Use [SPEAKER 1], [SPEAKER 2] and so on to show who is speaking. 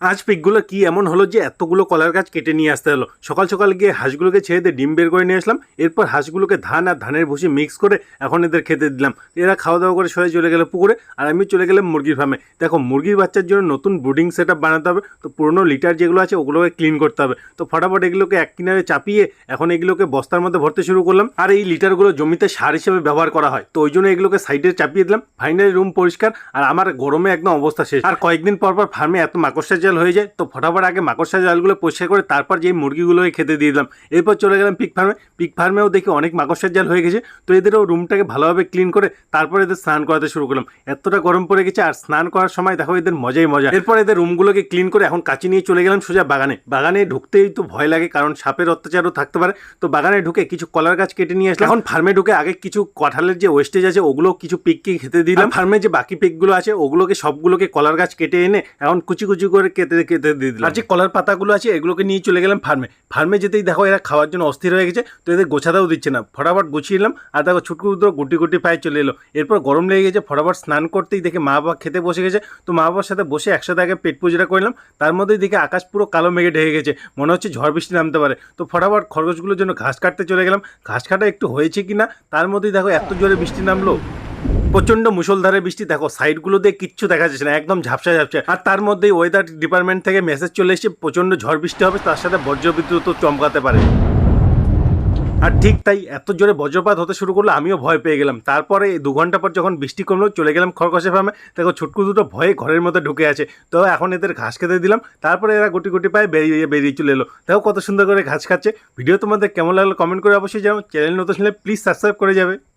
[SPEAKER 1] আজ পিকগুলো কি এমন হলো যে এতগুলো কলার গাছ কেটে নিয়ে আসতে হলো। সকাল সকাল গিয়ে হাঁসগুলোকে ছেড়ে দিয়ে ডিম বের করে নিয়ে আসলাম। এরপর হাঁসগুলোকে ধান আর ধানের ভুসি মিক্স করে এখন এদের খেতে দিলাম। এরা খাওয়া দাওয়া করে সবাই চলে গেল পুকুরে, আর আমি চলে গেলাম মুরগির ফার্মে। দেখো, মুরগির বাচ্চার জন্য নতুন ব্রুডিং সেট আপ বানাতে হবে, তো পুরোনো লিটার যেগুলো আছে ওগুলোকে ক্লিন করতে হবে। তো ফটাফট এগুলোকে এক কিনারে চাপিয়ে এখন এগুলোকে বস্তার মধ্যে ভরতে শুরু করলাম। আর এই লিটারগুলো জমিতে সার হিসেবে ব্যবহার করা হয়, তো ওই জন্য এগুলোকে সাইডে চাপিয়ে দিলাম। ফাইনালি রুম পরিষ্কার, আর আমার গরমে একদম অবস্থা শেষ। আর কয়েকদিন পর পর ফার্মে এত মাকড়সা জাল হয়ে যায়, তো ফটাফট আগে মাকড়সা জালগুলো পরিষ্কার করে তারপর যে মুরগিগুলোকে খেতে দিয়ে দিলাম। এরপর চলে গেলাম পিক ফার্মে। পিক ফার্মেও দেখি অনেক মাকড়সার জাল হয়ে গেছে, তো এদেরও রুমটাকে ভালোভাবে ক্লিন করে তারপর এদের স্নান করাতে শুরু করলাম। এতটা গরম পড়ে গেছে, আর স্নান করার সময় দেখো এদের মজাই মজা। এরপর এদের রুমগুলোকে ক্লিন করে এখন কাঁচি নিয়ে চলে গেলাম সোজা বাগানে। বাগানে ঢুকতেই তো ভয় লাগে, কারণ সাপের অত্যাচারও থাকতে পারে। তো বাগানে ঢুকে কিছু কলার গাছ কেটে নিয়ে আসলাম। এখন ফার্মে ঢুকে আগে কিছু কাঁঠালের যে ওয়েস্টেজ আছে ওগুলো কিছু পিককে খেতে দিলাম। ফার্মে যে বাকি পিকগুলো আছে ওগুলোকে সবগুলোকে কলার গাছ কেটে এনে এখন কুচি কুচি করে কেটে খেতে দিয়ে দিলাম। আর যে কলার পাতাগুলো আছে এগুলোকে নিয়ে চলে গেলাম ফার্মে। ফার্মে যেতেই দেখো এরা খাওয়ার জন্য অস্থির হয়ে গেছে, তো এদের গোছাতেও দিচ্ছে না। ফটাফট গুছিয়ে এলাম, আর দেখো ছুটকু গুটি গুটি পায়ে চলে এলো। এরপর গরম লেগে গেছে, ফটাফট স্নান করতেই দেখে মা বাবা খেতে বসে গেছে। তো মা বাবার সাথে বসে একসাথে আগে পেট পুজোটা করলাম। তার মধ্যেই দেখে আকাশ পুরো কালো মেঘে ঢেকে গেছে, মনে হচ্ছে ঝড় বৃষ্টি নামতে পারে। তো ফটাফট খরগোশগুলোর জন্য ঘাস কাটতে চলে গেলাম। ঘাস কাটা একটু হয়েছে কিনা, তার মধ্যেই দেখো এত জোরে বৃষ্টি নামলো, প্রচন্ড মুষলধারে বৃষ্টি। দেখো সাইডগুলো দিয়ে কিচ্ছু দেখা যাচ্ছে না, একদম ঝাপসা ঝাপসা। আর তার মধ্যেই ওয়েদার ডিপার্টমেন্ট থেকে মেসেজ চলে এসেছে প্রচন্ড ঝড় বৃষ্টি হবে, তার সাথে বজ্রবিদ্যুৎ চমকাতে পারে। আর ঠিক তাই, এত জোরে বজ্রপাত হতে শুরু করলো, আমিও ভয় পেয়ে গেলাম। তারপরে 2 ঘন্টা পর যখন বৃষ্টি কমলো চলে গেলাম খরগোশের ফার্মে। দেখো ছুটকু দুটো ভয়ে ঘরের মধ্যে ঢুকে আছে, তো এখন এদের ঘাস খেতে দিলাম। তারপরে এরা গুটি গুটি পায়ে বেরিয়ে চলে এলো। দেখো কত সুন্দর করে ঘাস খাচ্ছে। ভিডিও তোমাদের কেমন লাগলো কমেন্ট করে অবশ্যই জানাও। চ্যানেল নতুন হলে প্লিজ সাবস্ক্রাইব করে যাবে।